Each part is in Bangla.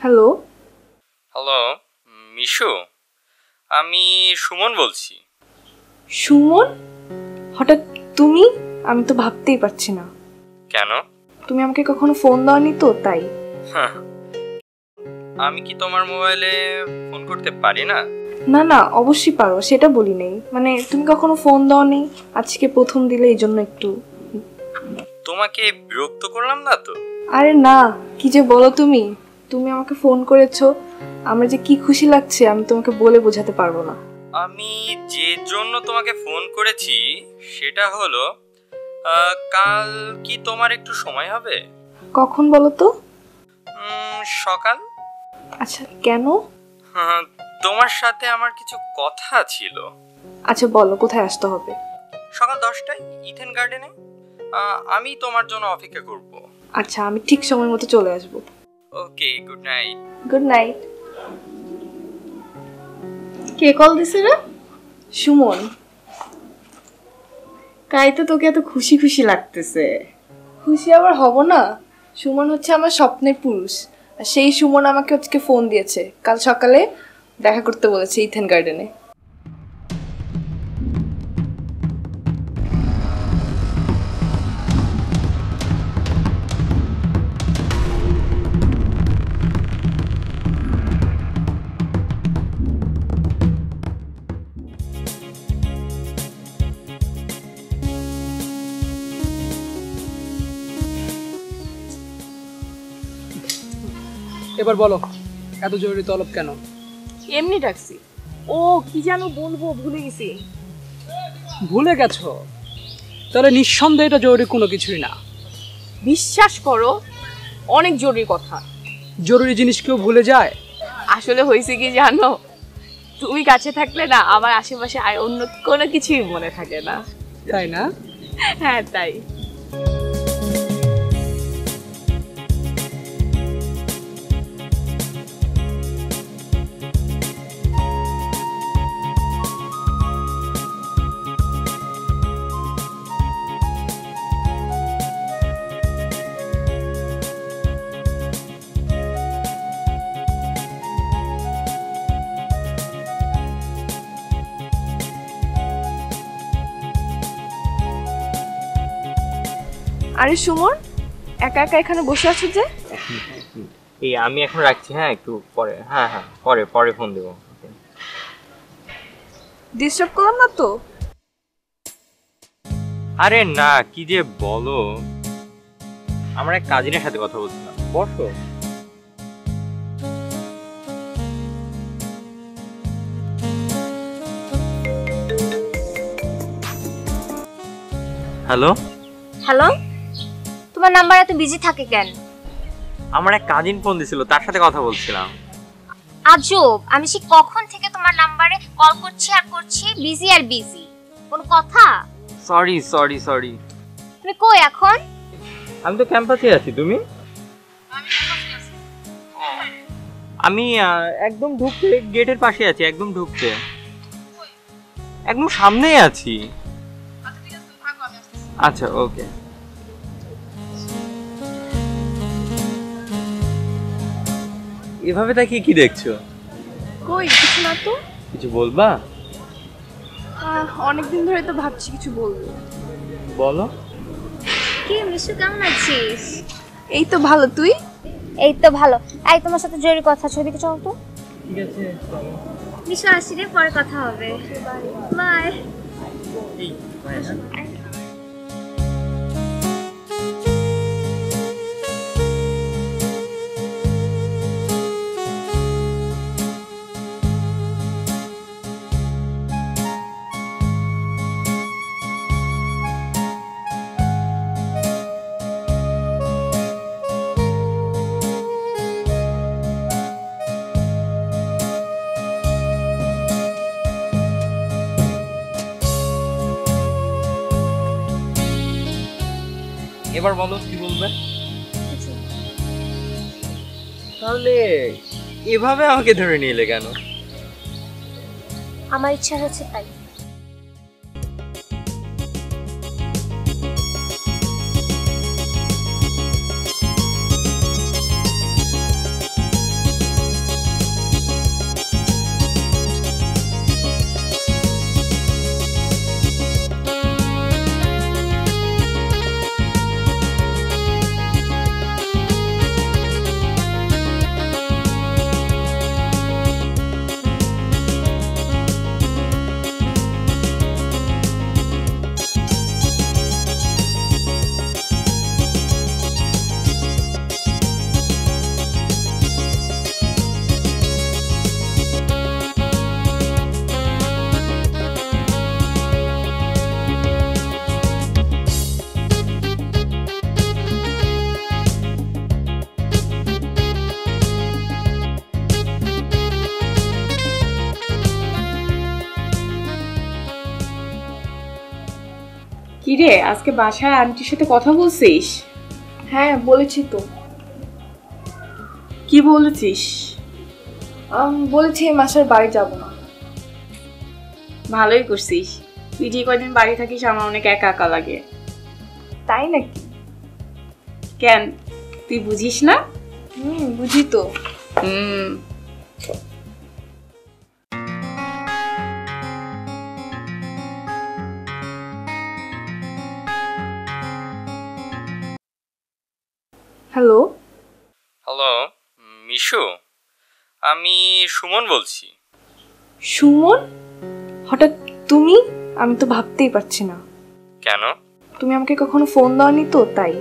হ্যালো। হ্যালো মিশু, আমি সুমন বলছি। সুমন? হঠাৎ তুমি? আমি তো ভাবতেই পারছি না। কেন? তুমি আমাকে কখনো ফোন দাওনি তো, তাই। আমি কি তোমার মোবাইলে ফোন করতে পারি না? না না, অবশ্যই পারো, সেটা বলি নেই। মানে তুমি কখনো ফোন দাওনি, আজকে প্রথম দিলে এই জন্য একটু। তোমাকে বিরক্ত করলাম না তো? আরে না, কি যে বলো তুমি। তুমি আমাকে ফোন করেছো, আমার যে কি খুশি লাগছে আমি তোমাকে বলে বোঝাতে পারবো না। আমি যে জন্য তোমাকে ফোন করেছি সেটা হলো কাল কি তোমার একটু সময় হবে? কখন বলো তো? সকাল। আচ্ছা, কেন? তোমার সাথে আমার কিছু কথা ছিল। আচ্ছা বলো, কোথায় আসতে হবে? সকাল 10টায় ইথেন গার্ডেনে। আমি তোমার জন্য অপেক্ষা করব। আচ্ছা, আমি ঠিক সময় মতো চলে আসবো। Okay, good night. Good night. কে কল দিছে রে? সুমন। তাই তো তোকে এত খুশি খুশি লাগতেছে। খুশি আবার হব না? সুমন হচ্ছে আমার স্বপ্নের পুরুষ, আর সেই সুমন আমাকে আজকে ফোন দিয়েছে, কাল সকালে দেখা করতে বলেছে ইথেন গার্ডেনে। এবার বলো, এত জরুরি তলব কেন? এমনি ডাকছি। ও কি যেন বলবো, ভুলে গেছি। ভুলে গেছো? তাহলে নিঃসন্দেহে এটা জরুরি কোনো কিছুই না। বিশ্বাস করো, অনেক জরুরি কথা। জরুরি জিনিস কেউ ভুলে যায়? আসলে হয়েছে কি জানো, তুমি কাছে থাকলে না আমার আশেপাশে আর অন্য কোনো কিছুই মনে থাকে না। তাই না? হ্যাঁ তাই। আরে সুমন, একা একা এখানে বসে আছো যে? এই আমি এখন রাখছি, হ্যাঁ একটু পরে। হ্যাঁ হ্যাঁ, পরে পরে ফোন দেবো। ডিস্টার্ব করলাম না তো? আরে না, কি যে বলো, আমার এক কাজিনের সাথে কথা বলছিলাম। বসো। হ্যালো। হ্যালো, তোমার নাম্বার এত বিজি থাকে কেন? আমার এক কাজিন ফোন দিছিল, তার সাথে কথা বলছিলাম। আজব, আমি সে কখন থেকে তোমার নাম্বারে কল করছি আর করছি, বিজি আর বিজি। কোন কথা? Sorry sorry sorry. তুমি কই এখন? আমি তো ক্যাম্পাসে আছি। তুমি? আমি একদম ঢুকতে গেটের পাশে আছি, একদম ঢুকতে, একদম সামনেই আছি। আচ্ছা ওকে। এভাবে তাকিয়ে কি দেখছো? কই, কিছু না তো। কিছু বলবা? অনেকদিন ধরে তো ভাবছি কিছু বলবো। বলো। কি মিশু, কেমন আছিস? এই তো ভালো, তুই? এই তো ভালো। এই তোমার সাথে জরুরি কথা, ছবিতে চল তো। ঠিক আছে। মিশু আসি রে, পরে কথা হবে। বাই। এই বাই। এবার বলো কি বলবে। তাহলে এভাবে আমাকে ধরে নিলে কেন? আমার ইচ্ছা হচ্ছে তাই। কি রে, আজকে বাসায় আন্টির সাথে কথা বলছিস? হ্যাঁ বলেছি তো। কি বলেছিস? বলেছি এই মাসের বাড়ি যাব না। ভালোই করছিস, তুই যে কয়দিন বাড়ি থাকিস আমার অনেক একা একা লাগে। তাই নাকি? কেন, তুই বুঝিস না? বুঝি তো। হ্যালো। হ্যালো মিশু, আমি সুমন বলছি। সুমন? হঠাৎ তুমি? আমি তো ভাবতেই পারছি না। কেন? তুমি আমাকে কখনো ফোন দাওনি তো, তাই।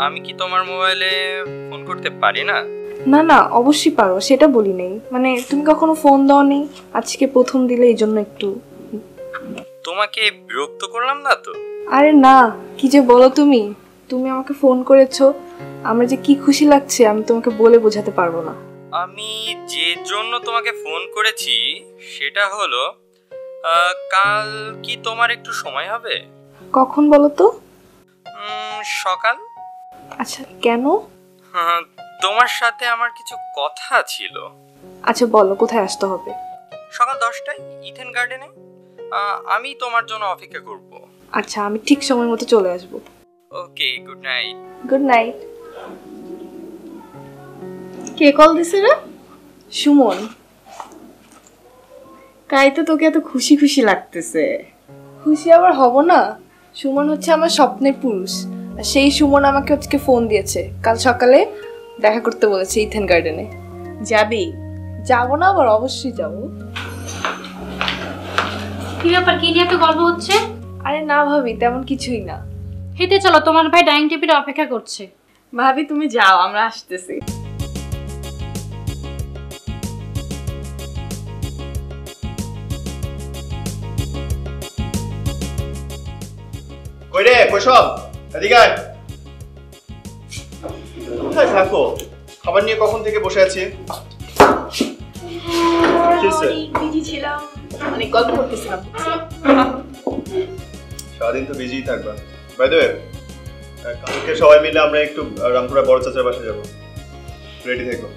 আমি কি তোমার মোবাইলে ফোন করতে পারি না? না না, অবশ্যই পারো, সেটা বলি নেই। মানে তুমি কখনো ফোন দাওনি, আজকে প্রথম দিলে এই জন্য একটু। তোমাকে বিরক্ত করলাম না তো? আরে না, কি যে বলো তুমি। তুমি আমাকে ফোন করেছো, আমার যে কি খুশি লাগছে আমি তোমাকে বলে বোঝাতে পারবো না। আমি যে জন্য তোমাকে ফোন করেছি সেটা হলো কাল কি তোমার একটু সময় হবে? কখন বলো তো? সকাল। আচ্ছা, কেন? তোমার সাথে আমার কিছু কথা ছিল। আচ্ছা বলো, কোথায় আসতে হবে? সকাল 10টায় ইথেন গার্ডেনে। আমি তোমার জন্য অপেক্ষা করব। আচ্ছা, আমি ঠিক সময় মতো চলে আসবো। Okay, good night. Good night. কে কল দিছে রে? সুমন। তাই তো তোকে এত খুশি খুশি লাগতেছে। খুশি আবার হব না? সুমন হচ্ছে আমার স্বপ্নের পুরুষ, আর সেই সুমন আমাকে আজকে ফোন দিয়েছে, কাল সকালে দেখা করতে বলেছে ইথেন গার্ডেনে। যাবি? যাবো না আবার? অবশ্যই যাবো। কি ব্যাপার, কি নিয়ে এত গল্প হচ্ছে? আরে না ভাবি, তেমন কিছুই না। হেঁটে চলো, তোমার ভাই ডাইনিং টেবিলে অপেক্ষা করছে। ভাবি তুমি যাও, আমরা আসতেছি। কই রে, কৈশব, এদিকে আয়। কোথায় থাকো? খাবার নিয়ে কখন থেকে বসে আছি। বিজি ছিলাম, অনেক গল্প করতেছিলাম। সারাদিন তো বিজিই থাকবা। বাই দ্য ওয়ে, কালকে সবাই মিলে আমরা একটু রামপুরা বড় চাচার বাসায় যাবো। রেডি থেকো।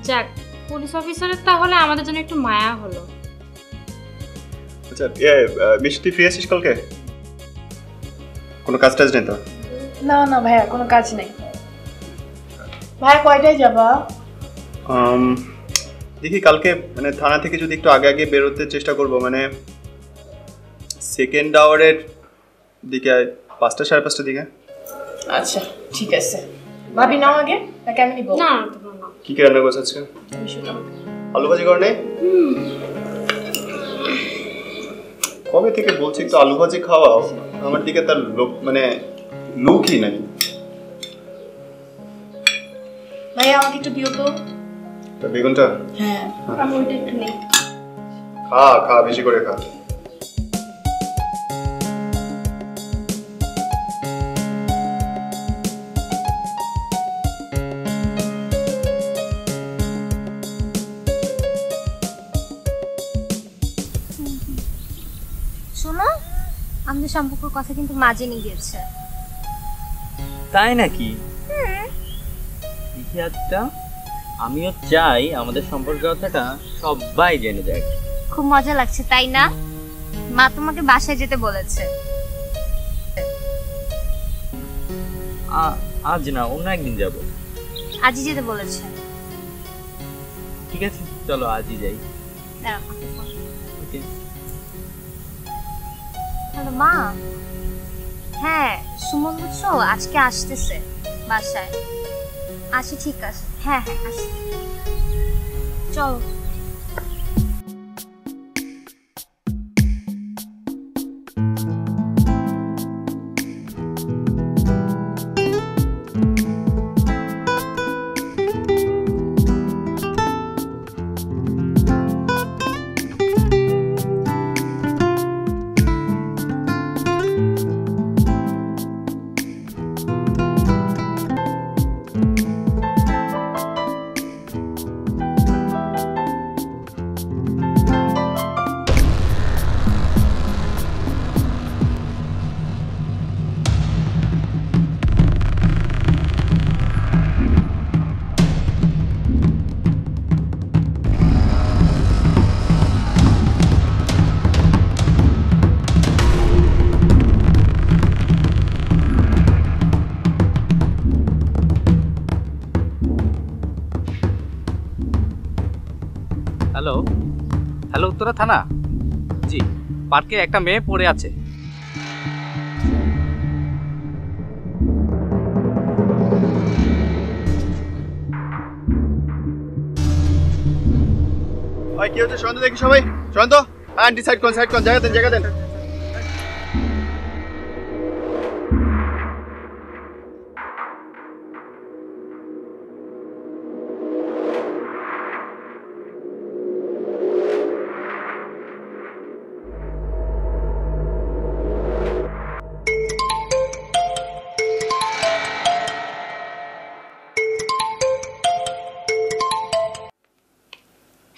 যাক, পুলিশ অফিসারের তাহলে আমাদের জন্য একটু মায়া হলো। আচ্ছা, মিষ্টি ফ্রি আছিস কালকে? কোনো কাজ টাজ নেই তো? না না ভাইয়া, কোনো কাজ নেই। ভাইয়া কয়টায় যাবা? দেখি কালকে মানে থানা থেকে যদি একটু আগে আগে বেরোতে চেষ্টা করব, মানে সেকেন্ড আওয়ারের দিকে, 5টা 5:30টার দিকে। আচ্ছা ঠিক আছে। ভাবি নাও আগে, নাকি আমি নিব? না তোমার না। কি কি রান্না করছ আজকে? আলু ভাজি করে নেই? কবে থেকে বলছি একটু আলু ভাজি খাওয়াও, আমার দিকে তার লোক মানে লুকই নাই। ভাইয়া আমাকে একটু দিও তো। বেগুনটা? হ্যাঁ, আমি ওইটা একটু নেই। খা খা, বেশি করে খা। শোনো, আমাদের সম্পর্কের কথা কিন্তু মাঝে নিয়ে গিয়েছে। তাই নাকি? দেখি আজটা, আমিও চাই আমাদের সম্পর্কের কথাটা সবাই জেনে যাক। খুব মজা লাগছে তাই না? মা তোমাকে বাসায় যেতে বলেছে। আজ না, অন্য একদিন যাব। আজই যেতে বলেছে। ঠিক আছে, চলো আজই যাই। দাঁড়াও। ওকে। হ্যালো মা। হ্যাঁ, সুমন বুঝছো আজকে আসতেছে বাসায়। আচ্ছা ঠিক আছে, হ্যাঁ হ্যাঁ আসি। চলো। উত্তরা থানা? জি, পার্কে একটা মেয়ে পড়ে আছে। ভাই কি হচ্ছে শান্ত, দেখি সবাই শান্ত। আন্টি সাইড কোন জায়গা দেন।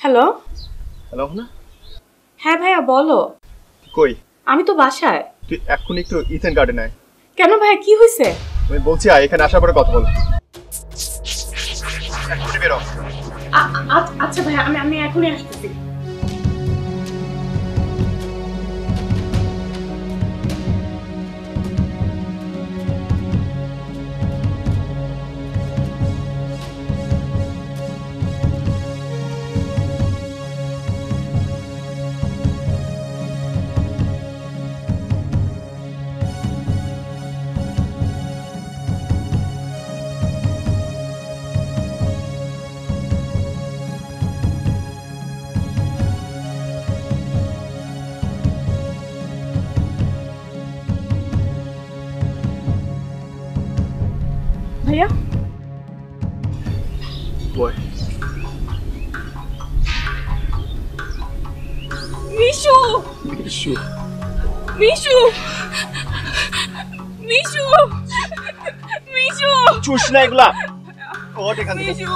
হ্যালো। হ্যালো না, হ্যাঁ ভাইয়া বলো। কই? আমি তো বাসায়। তুই এখন একটু ইথেন গার্ডেন আয়। কেন ভাইয়া, কি হয়েছে? আমি বলছি আয়, এখানে আসার পরে কথা বল। এক্ষুনি বেরো। আচ্ছা ভাইয়া, আমি এখনই আসতেছি। ভাইয়া বয় মিশু মিশু মিশু মিশু মিশু চুষ না এগুলা। ওঠ এখান থেকে। মিশু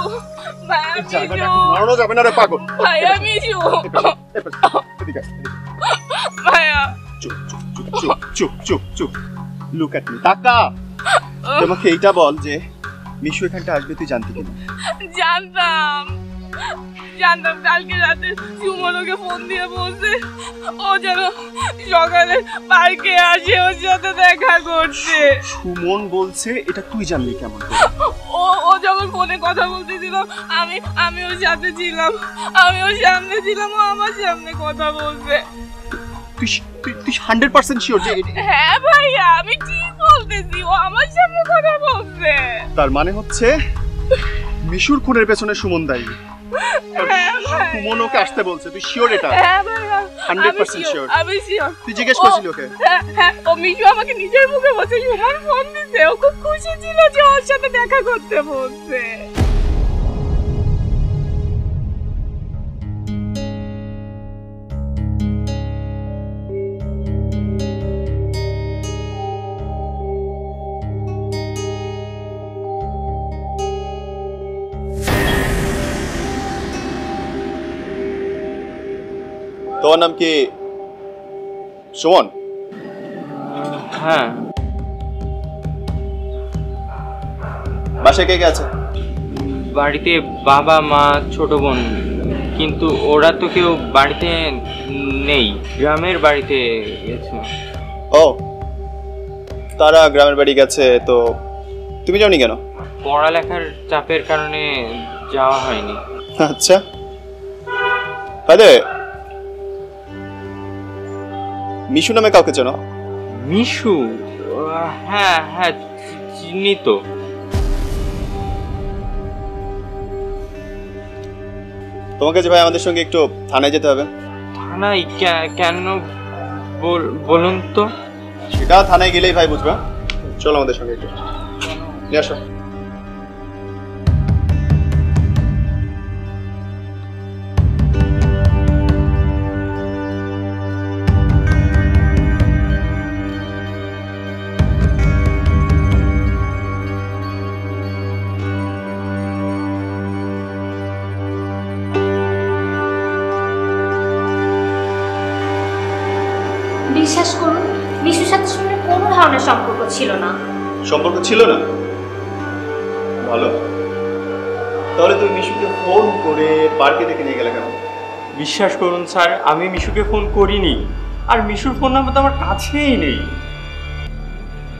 ভাইয়া, এই জায়গাটা মিশু নড়ানো যাবে না রে পাগল। ভাইয়া, মিশু এদিকে ভাইয়া। চুপ লুক এট মি, তাকা। তোমাকে এইটা বল যে মিশু এখানটা আসবে তুই জানতি কিনা? জানতাম কালকে রাতে সুমন ওকে ফোন দিয়ে বলছে ও যেন সকালে পার্কে আসে ওর সাথে দেখা করতে। সুমন বলছে, এটা তুই জানলি কেমন করে? ও যখন ফোনে কথা বলতেছিল আমি ওর সাথে ছিলাম, আমি ওর সামনে ছিলাম, ও আমার সামনে কথা বলছে। তুই 100% শিওর যে হ্যাঁ ভাইয়া, আমি ঠিক বলতেছি, ও আমার সামনে কথা বলছে। তার মানে হচ্ছে মিশুর খুনের পেছনে সুমন দায়ী। সুমন ওকে আসতে বলছে, তুই শিওর এটা? হ্যাঁ ভাইয়া, 100% শিওর? আমি শিওর। তুই জিজ্ঞেস করছিলি ওকে? হ্যাঁ, ও মিশু আমাকে নিজের মুখে বলছে সুমন ফোন দিছে, ও খুব খুশি ছিল যে ওর সাথে দেখা করতে বলছে। তোমার নাম কি? সুমন? হ্যাঁ। বাসায় কে কে আছে? বাড়িতে বাবা, মা, ছোট বোন, কিন্তু ওরা তো কেউ বাড়িতে নেই, গ্রামের বাড়িতে গেছে। ও, তারা গ্রামের বাড়ি গেছে, তো তুমি যাওনি কেন? পড়ালেখার চাপের কারণে যাওয়া হয়নি। আচ্ছা, আরে মিশু নামে কাউকে চেনো? মিশু? হ্যাঁ হ্যাঁ, চিনি তো। তোমাকে যে ভাই আমাদের সঙ্গে একটু থানায় যেতে হবে। থানায়? কেন বলুন তো। সেটা থানায় গেলেই ভাই বুঝবা। চলো আমাদের সঙ্গে একটু, নিয়ে আসো। বিশ্বাস করুন, মিশুর সাথে সুমনের কোনো ধরনের সম্পর্ক ছিল না। সম্পর্ক ছিল না? ভালো, তাহলে তুমি মিশুকে ফোন করে পার্কে ডেকে নিয়ে গেলে কেন? বিশ্বাস করুন স্যার, আমি মিশুকে ফোন করিনি, আর মিশুর ফোন নাম্বার তো আমার কাছেই নেই,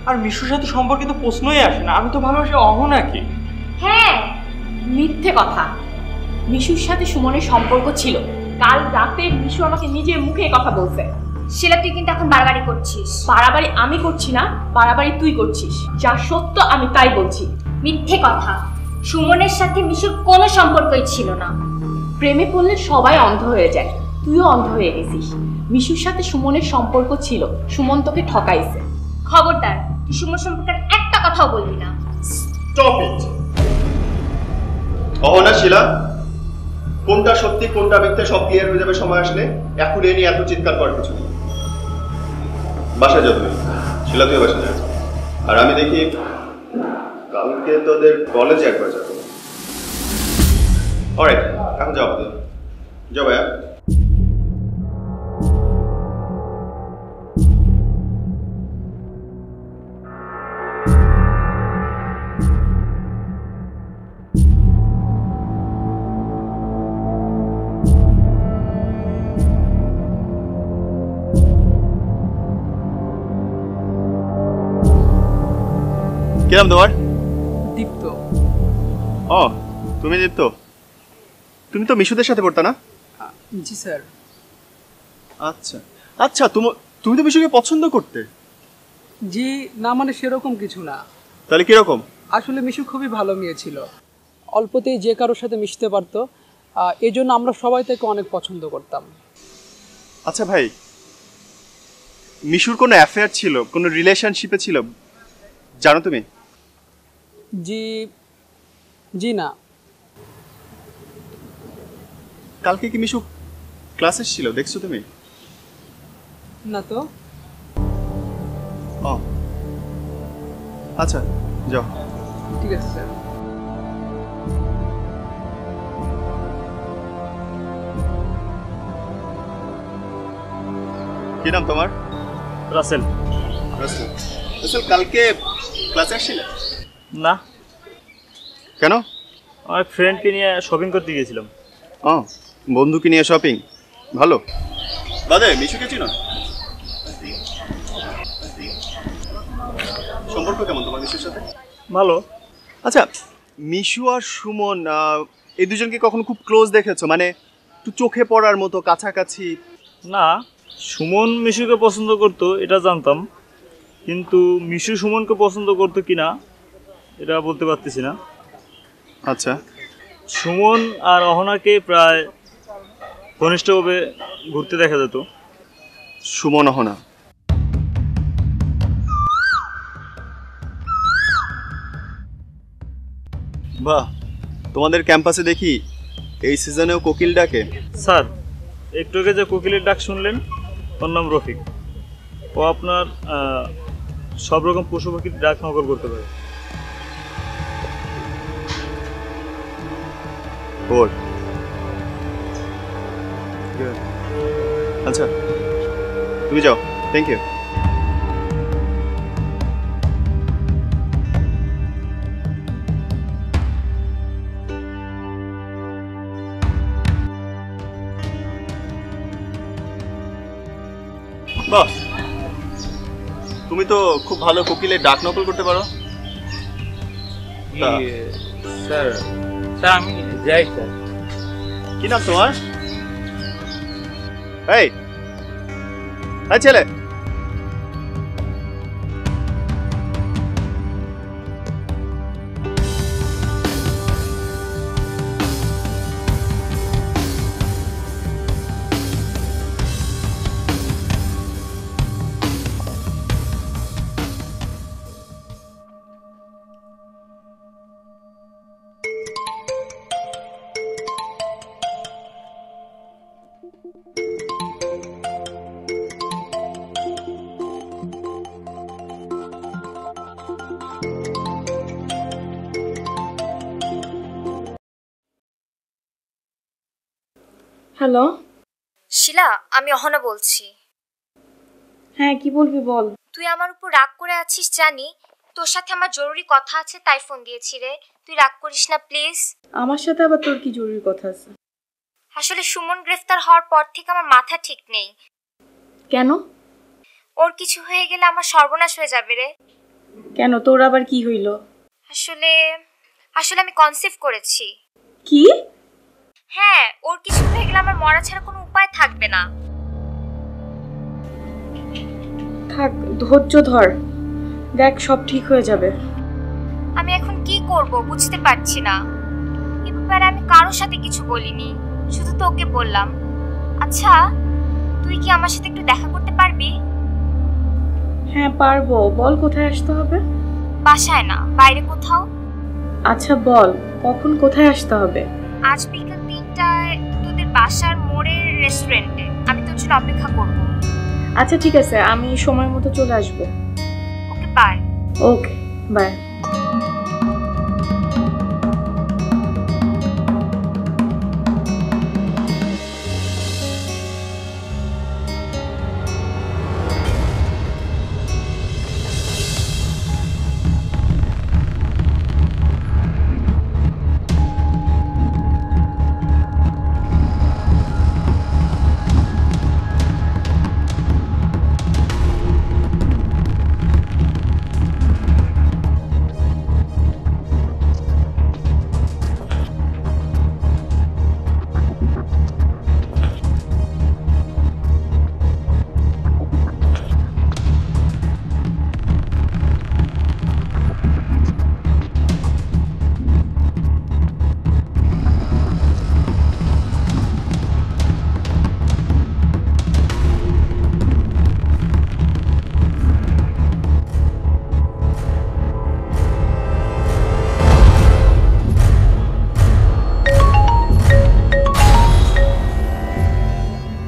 আর মিশুর সাথে সম্পর্কিত প্রশ্নই আসে না। আমি তো ভালোবাসি অহনাকে। হ্যাঁ, মিথ্যে কথা, মিশুর সাথে সুমনের সম্পর্ক ছিল। কাল রাতে মিশু আমাকে নিজের মুখে কথা বলছে। শিলা তুই কিন্তু এখন বাড়াবাড়ি করছিস। বাড়াবাড়ি আমি করছি না, বাড়াবাড়ি তুই করছিস। যা সত্য আমি তাই বলছি। মিথ্যে কথা। সুমনের সাথে মিশুর কোনো সম্পর্কই ছিল না। প্রেমে পড়লে সবাই অন্ধ হয়ে যায়, তুইও অন্ধ হয়ে গেছিস। মিশুর সাথে সুমনের সম্পর্ক ছিল, সুমন তোকে ঠকাইছে। খবরদার, তুই সুমন সম্পর্কের একটা কথাও বলবি না। Stop it. অহনা, শিলা, কোনটা সত্যি কোনটা মিথ্যে সব ক্লিয়ার হয়ে যাবে সময় আসলে। এখন এ নিয়ে এত চিৎকার করার কিছু নেই। বাসায় যাও তুমি। শিলা, তুই বাসায় যাও। আর আমি দেখি কালকে তোদের কলেজে একবার যাবো। অলরাইট, এখন যাও। যাও ভাইয়া। কি নাম তোমার? দীপ্ত। ও, তুমি দীপ্ত। তুমি তো মিশুদের সাথে পড়তা না? জি স্যার। আচ্ছা আচ্ছা, তুমি তো মিশুকে পছন্দ করতে? জি না, মানে সেরকম কিছু না। তাহলে কিরকম? আসলে মিশু খুবই ভালো মেয়ে ছিল, অল্পতেই যে কারোর সাথে মিশতে পারতো। এই জন্য আমরা সবাই তাকে অনেক পছন্দ করতাম। আচ্ছা ভাই, মিশুর কোনো অ্যাফেয়ার ছিল, কোনো রিলেশনশিপে ছিল জানো তুমি? জি জি না। কালকে কি মিশু ক্লাসে ছিল, দেখছো তুমি? না তো। ও আচ্ছা, যাও। ঠিক আছে স্যার। কি নাম তোমার? রাসেল। রাসেল। রাসেল, কালকে ক্লাসে আসছিলে? না, কেন? আমার ফ্রেন্ডকে নিয়ে শপিং করতে গিয়েছিলাম। ও, বন্ধুকে নিয়ে শপিং, ভালো। দাদা, মিশুকে চিনো? সম্পর্ক কেমন তোমার মিশুর সাথে? ভালো। আচ্ছা, মিশু আর সুমন এই দুজনকে কখনো খুব ক্লোজ দেখেছো, মানে একটু চোখে পড়ার মতো কাছাকাছি? না, সুমন মিশুকে পছন্দ করতো এটা জানতাম, কিন্তু মিশু সুমনকে পছন্দ করতো কিনা এটা বলতে পারতেছি না। আচ্ছা, সুমন আর অহনাকে প্রায় ঘনিষ্ঠভাবে ঘুরতে দেখা যেত। সুমন অহনা? বাহ, তোমাদের ক্যাম্পাসে দেখি এই সিজনেও কোকিল ডাকে। স্যার, একটু আগে যে কোকিলের ডাক শুনলেন, ওর নাম রফিক। ও আপনার সব রকম পশু পাখির ডাক নকল করতে পারে। ওর আচ্ছা, তুমি যাও। Thank you. বাহ, তুমি তো খুব ভালো কোকিলের ডাক নকল করতে পারো। স্যার, স্যার আমি যাই স্যার। কি নাম তোমার? এই ছেলে, হ্যালো। শিলা, আমি অহনা বলছি। হ্যাঁ, কি বলবি বল। তুই আমার উপর রাগ করে আছিস জানি, তোর সাথে আমার জরুরি কথা আছে তাই ফোন দিয়েছি রে। তুই রাগ করিস না প্লিজ। আমার সাথে আবার তোর কি জরুরি কথা আছে? আসলে সুমন গ্রেফতার হওয়ার পর থেকে আমার মাথা ঠিক নেই। কেন? ওর কিছু হয়ে গেলে আমার সর্বনাশ হয়ে যাবে রে। কেন, তোর আবার কি হইল? আসলে আসলে আমি কনসিভ করেছি। কি? হ্যাঁ, ওর কিছু হয়ে গেলে আমার মরা ছাড়া কোনো উপায় থাকবে না। থাক, ধৈর্য ধর, দেখ সব ঠিক হয়ে যাবে। আমি এখন কি করব বুঝতে পারছি না। এ ব্যাপারে আমি কারোর সাথে কিছু বলিনি, শুধু তোকে বললাম। আচ্ছা, তুই কি আমার সাথে একটু দেখা করতে পারবি? হ্যাঁ পারবো, বল কোথায় আসতে হবে? বাসায় না, বাইরে কোথাও। আচ্ছা বল, কখন কোথায় আসতে হবে? আজ বিকেল 3টায় তোদের বাসার মোড়ের রেস্টুরেন্টে। আমি তোর জন্য অপেক্ষা করব। আচ্ছা ঠিক আছে, আমি সময় মতো চলে আসবো। Okay, bye. Okay, bye.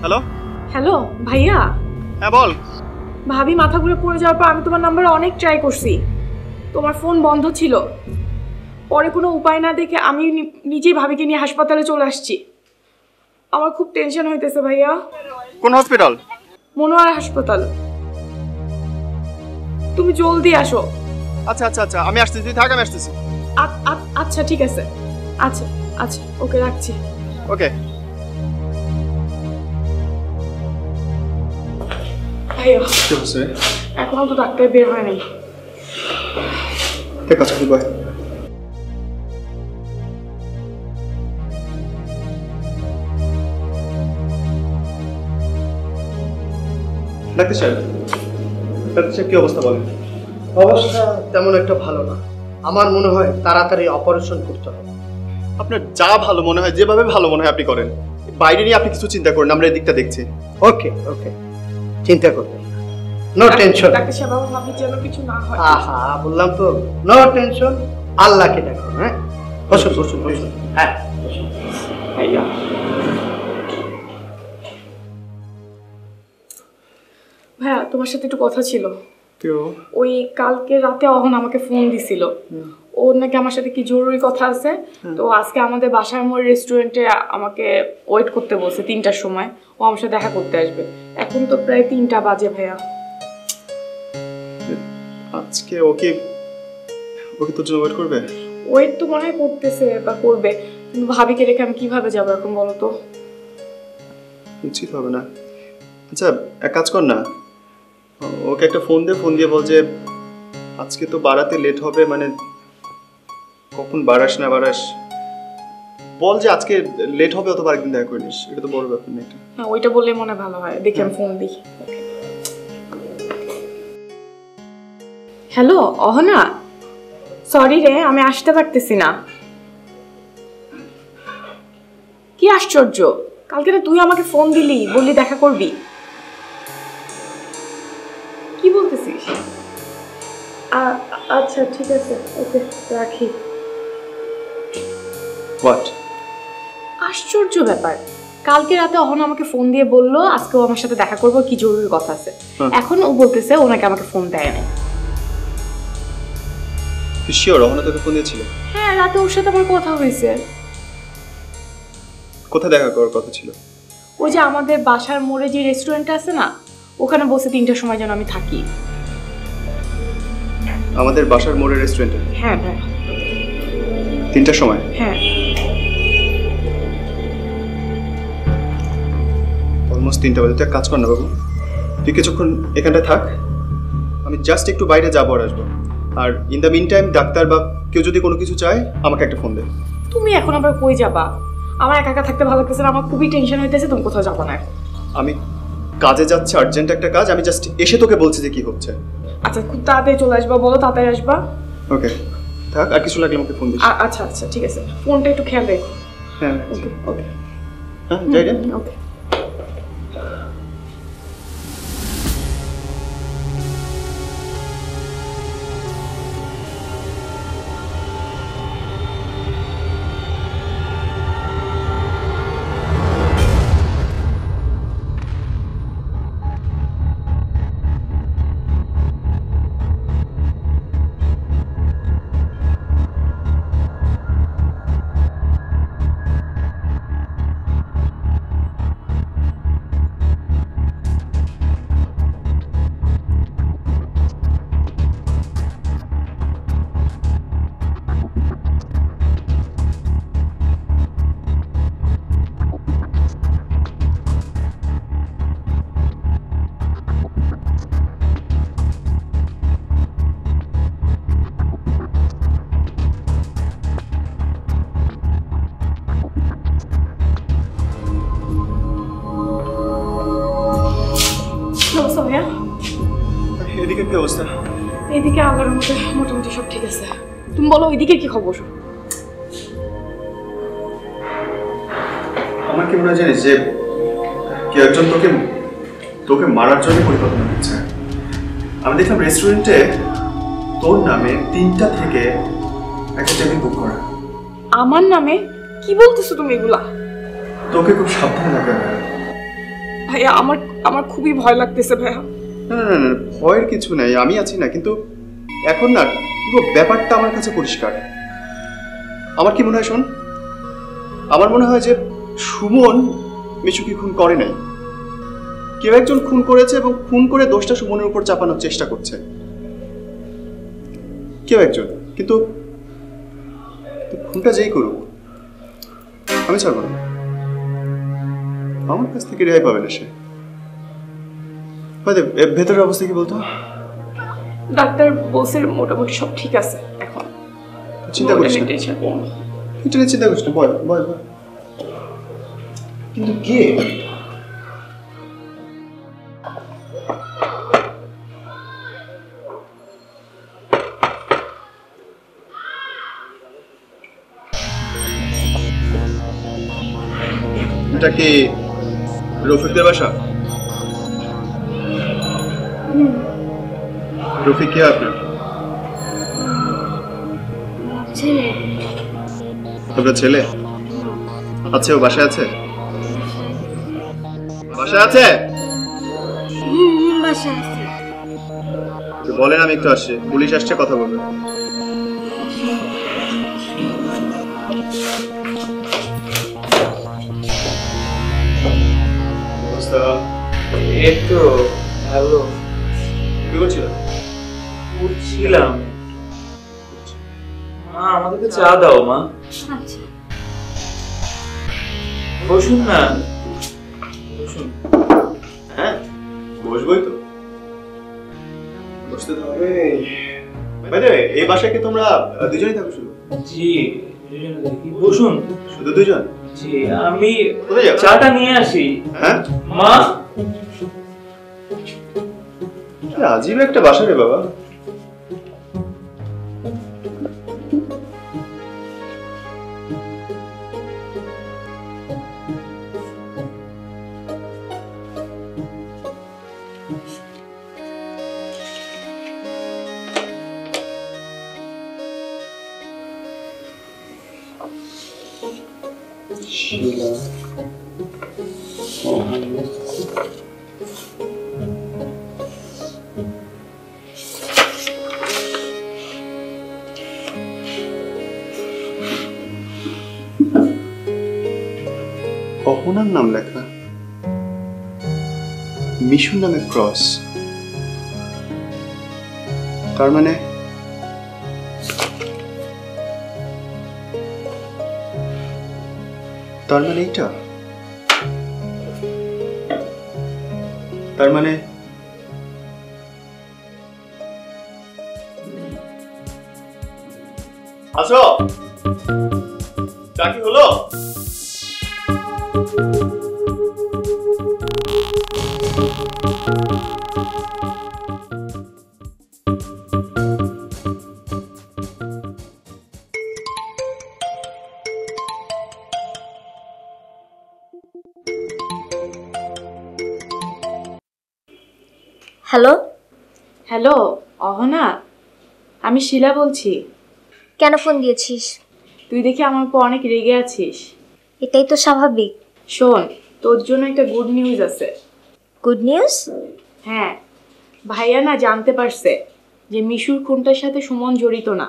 Hello hello ভাইয়া। হ্যাঁ বল। ভাবি মাথা ঘুরে পড়ে যাওয়ার পর আমি তোমার নাম্বারে অনেক ট্রাই করছি, তোমার ফোন বন্ধ ছিল। পরে কোনো উপায় না দেখে আমি নিজেই ভাবিকে নিয়ে হাসপাতালে চলে আসছি। আমার খুব টেনশন হইতেছে ভাইয়া। কোন হসপিটাল? মনোয়ার হাসপাতাল। তুমি জলদি আসো। আচ্ছা আচ্ছা আচ্ছা, আমি আসতেছি, তুই থাক, আমি আসতেছি। আচ্ছা ঠিক আছে। আচ্ছা আচ্ছা, ওকে রাখছি। ওকে। ভাইয়া কি হচ্ছে? এখনো তো ডাক্তার বের হয় নাই। ঠিক আছে, বাই। ডাক্তার সাহেব, কি অবস্থা বলেন? অবস্থা তেমন একটা ভালো না। আমার মনে হয় তাড়াতাড়ি অপারেশন করতে হবে। আপনার যা ভালো মনে হয়, যেভাবে ভালো মনে হয় আপনি করেন। বাইরে নিয়ে আপনি কিছু চিন্তা করেন, আমরা এদিকটা দেখছি। ওকে ওকে, চিন্তা করবেন না, নো টেনশন। ডাক্তার সাহেব, আমার ভাবি যেন কিছু না হয়। আহা, বললাম তো, নো টেনশন। আল্লাহকে দেখো। হ্যাঁ, বসুন বসুন বসুন। হ্যাঁ ভাইয়া ভাইয়া, তোমার সাথে একটু কথা ছিল। ওই কালকে রাতে অহন আমাকে ফোন দিছিল, ওর নাকি আমার সাথে কি জরুরি কথা আছে। তো আজকে আমাদের বাসার মোড় রেস্টুরেন্টে আমাকে ওয়েট করতে বলছে 3টার সময়, ও আমার সাথে দেখা করতে আসবে। এখন তো প্রায় 3টা বাজে ভাইয়া। আজকে ওকে তোর জন্য ওয়েট করবে? ওয়েট তো মনে হয় করতেছে বা করবে, কিন্তু ভাবিকে রেখে আমি কিভাবে যাবো এখন বলো তো? উচিত হবে না। আচ্ছা এক কাজ কর না, ওকে একটা ফোন দিয়ে বল যে আজকে তো বাড়াতে লেট হবে, মানে কখন বাড়াস না বাড়াস বল যে আজকে লেট হবে, অথবা আরেকদিন দেখা করে নিস। এটা তো বড় ব্যাপার না। এটা হ্যাঁ, ওইটা বললে মনে ভালো হয়। দেখি আমি ফোন দিই। হ্যালো অহনা, সরি রে, আমি আসতে পারতেছি না। কি আশ্চর্য, কালকে না তুই আমাকে ফোন দিলি, বললি দেখা করবি। কি বলতেছিস? আচ্ছা ঠিক আছে, ওকে রাখি। হোয়াট? আশ্চর্য ব্যাপার, কালকে রাতে অহনা আমাকে ফোন দিয়ে বললো আজকেও আমার সাথে দেখা করবো, কি জরুরি কথা আছে। এখন ও বলতেছে ওনাকে আমাকে ফোন দেয় না। তুই শিওর অহনা তোকে ফোন দিয়েছিল? হ্যাঁ, রাতে ওর সাথে আমার কথা হয়েছে। কোথায় দেখা করার কথা ছিল? ওই যে আমাদের বাসার মোড়ে যে রেস্টুরেন্ট আছে না, ওখানে বসে 3টার সময় যেন আমি থাকি। আমাদের বাসার মোড়ের রেস্টুরেন্টে? হ্যাঁ ভাই। 3টার সময়? হ্যাঁ। অলমোস্ট 3টা বাজে। তুই এক কাজ কর না বাবু, তুই কিছুক্ষণ এখানটায় থাক, আমি জাস্ট একটু বাইরে যাবো আর আসবো। আর in the meantime doctor বা কেউ যদি কোনো কিছু চায় আমাকে একটা ফোন দে। তুমি এখন আবার কই যাবা? আমার একা একা থাকতে ভালো লাগতেছে না, আমার খুবই টেনশন হইতেছে। তুমি কোথাও যাবো না এখন। আমি কাজে যাচ্ছি, আর্জেন্ট একটা কাজ, আমি জাস্ট এসে তোকে বলছি যে কি হচ্ছে। আচ্ছা খুব তাড়াতাড়ি চলে আসবা, বলো তাড়াতাড়ি আসবা। ওকে থাক, আর কিছু লাগলে আমাকে ফোন দিস। আচ্ছা আচ্ছা ঠিক আছে, ফোনটা একটু খেয়াল রেখো। হ্যাঁ ওকে ওকে হ্যাঁ যাই রে। ওকে। এদিকে কি অবস্থা? এদিকে আল্লাহর মধ্যে মোটামুটি সব ঠিক আছে। তুমি বলো ওইদিকে কি খবর? আমার কি মনে হয় জানিস যে কেউ একজন তোকে মারার জন্য পরিকল্পনা করছে। আমি দেখলাম রেস্টুরেন্টে তোর নামে 3টা থেকে একটা টেবিল বুক করা। আমার নামে? কি বলতেছো তুমি এগুলা? তোকে খুব সাবধানে থাকতে হবে ভাইয়া। আমার খুবই ভয় লাগতেছে ভাইয়া। না না না, ভয়ের কিছু নাই, আমি আছি না। কিন্তু এখন না পুরো ব্যাপারটা আমার কাছে পরিষ্কার। আমার কি মনে হয় শোন, আমার মনে হয় যে সুমন মিশুকে খুন করে নাই, কেউ একজন খুন করেছে এবং খুন করে দোষটা সুমনের উপর চাপানোর চেষ্টা করছে কেউ একজন। কিন্তু খুনটা যেই করুক আমি ছাড়বো না, আমার কাছ থেকে রেহাই পাবে না সে। ভেতরের অবস্থা কি বলতো? ডাক্তার বলছে মোটামুটি সব ঠিক আছে এখন। চিন্তা করিস না, এটা নিয়ে চিন্তা করিস না, বয় বয় বয়। কিন্তু কে? এটা কি রফিকদের বাসা? রফিক কে আপনার? আপনার ছেলে? আচ্ছা ও বাসায় আছে? বাসায় আছে? বাসায় আছে। বলেন আমি একটু আসছি, পুলিশ আসছে, কথা বলবে। একটু হ্যালো, কি করছিল? উঠছিলাম। মা আমাদেরকে চা দাও মা। আচ্ছা বসুন না, বসুন। হ্যাঁ বসবোই তো, বসতে তো হবে। এই বাসায় কি তোমরা দুজনেই থাকো শুধু? জি দুজনে থাকি। বসুন। শুধু দুজন? জি আমি কোথায় যাও? চাটা নিয়ে আসি। হ্যাঁ মা। আজীব একটা বাসা রে বাবা। অহনার নাম লেখা, মিশুর নামে ক্রস। তার মানে এইটা, তার মানে আসো, চা কি হলো? হ্যালো হ্যালো অহনা, আমি শিলা বলছি। কেন ফোন দিয়েছিস? তুই দেখি আমার উপর অনেক রেগে আছিস। এটাই তো স্বাভাবিক। শোন, তোর জন্য একটা গুড নিউজ আছে। Good news? হ্যাঁ, ভাইয়া না জানতে পারছে যে মিশুর খুনটার সাথে সুমন জড়িত না,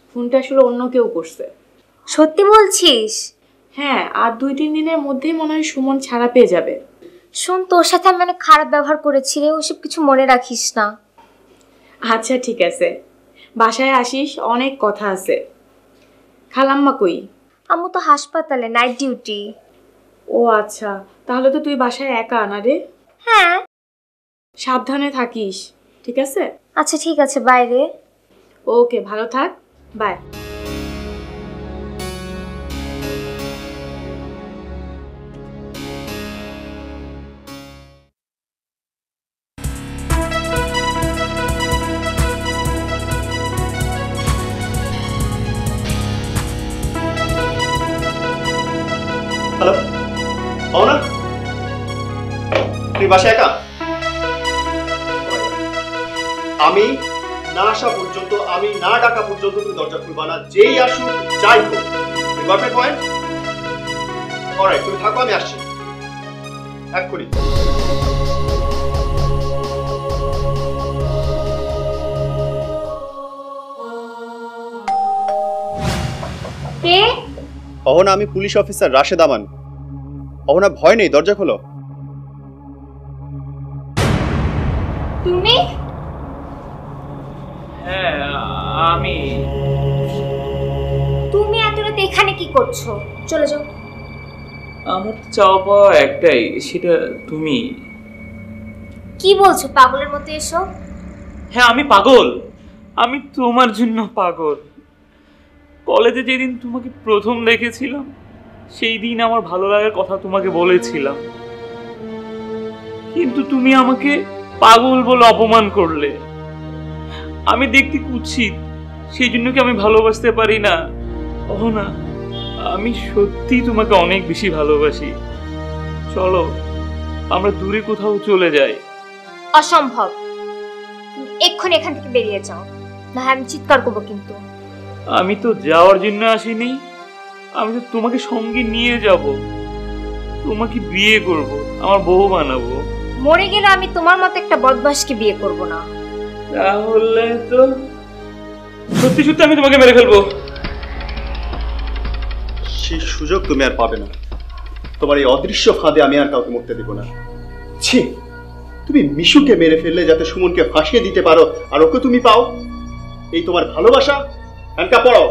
খুনটা আসলে অন্য কেউ করছে। সত্যি বলছিস? হ্যাঁ, আর 2-3 দিনের মধ্যেই মনে হয় সুমন ছাড়া পেয়ে যাবে। শোন, তোর সাথে আমি অনেক খারাপ ব্যবহার করেছি রে, ওসব কিছু মনে রাখিস না। আচ্ছা ঠিক আছে, বাসায় আসিস, অনেক কথা আছে। খালাম্মা কই? আম্মু তো হাসপাতালে, নাইট ডিউটি। ও আচ্ছা, তাহলে তো তুই বাসায় একা না রে? হ্যাঁ। সাবধানে থাকিস, ঠিক আছে? আচ্ছা ঠিক আছে, বাইরে। ওকে, ভালো থাক, বাই। হ্যালো অহনা, তুই বাসায় একা? আমি না আসা পর্যন্ত, আমি না ডাকা পর্যন্ত তুই দরজা খুলবা না, যেই আসুক যাই হোক। তুই গট মাই পয়েন্ট? অলরাইট, তুমি থাকো, আমি আসছি এক্ষুনি। কে? অহনা, আমি পুলিশ অফিসার রাশেদ আমান। অহনা, ভয় নেই, দরজা খোলো। তুমি? হ্যাঁ আমি। তুমি এত রাতে এখানে কি করছো? চলে যাও। আমার চাওয়া পাওয়া একটাই, সেটা তুমি। কি বলছো পাগলের মতো এসো? হ্যাঁ আমি পাগল, আমি তোমার জন্য পাগল। কলেজে যেদিন তোমাকে প্রথম দেখেছিলাম সেই দিন আমার ভালো লাগার কথা তোমাকে বলেছিলাম, কিন্তু তুমি আমাকে পাগল বলে অপমান করলে। আমি দেখতে কুৎসিত, সেই জন্য কি আমি ভালোবাসতে পারি না? ও না, আমি সত্যি তোমাকে অনেক বেশি ভালোবাসি। চলো আমরা দূরে কোথাও চলে যাই। অসম্ভব, তুমি এক্ষুনি এখান থেকে বেরিয়ে যাও, না আমি চিৎকার করবো কিন্তু। আমি তো যাওয়ার জন্য আসিনি, আমি তো তোমাকে সঙ্গে নিয়ে যাব, তোমাকে বিয়ে করব, আমার বউ বানাবো। মরে গেলে আমি তোমার মতো একটা বদমাশকে বিয়ে করব না। তাহলে তো সত্যি সত্যি আমি তোমাকে মেরে ফেলবো। সেই সুযোগ তুমি আর পাবে না। তোমার এই অদৃশ্য ফাঁদে আমি আর কাউকে মরতে দেব না। ছি, তুমি মিশুকে মেরে ফেললে যাতে সুমনকে ফাঁসিয়ে দিতে পারো, আর ওকে তুমি পাও। এই তোমার ভালোবাসা? হ্যান্ডকাপ পড়াও।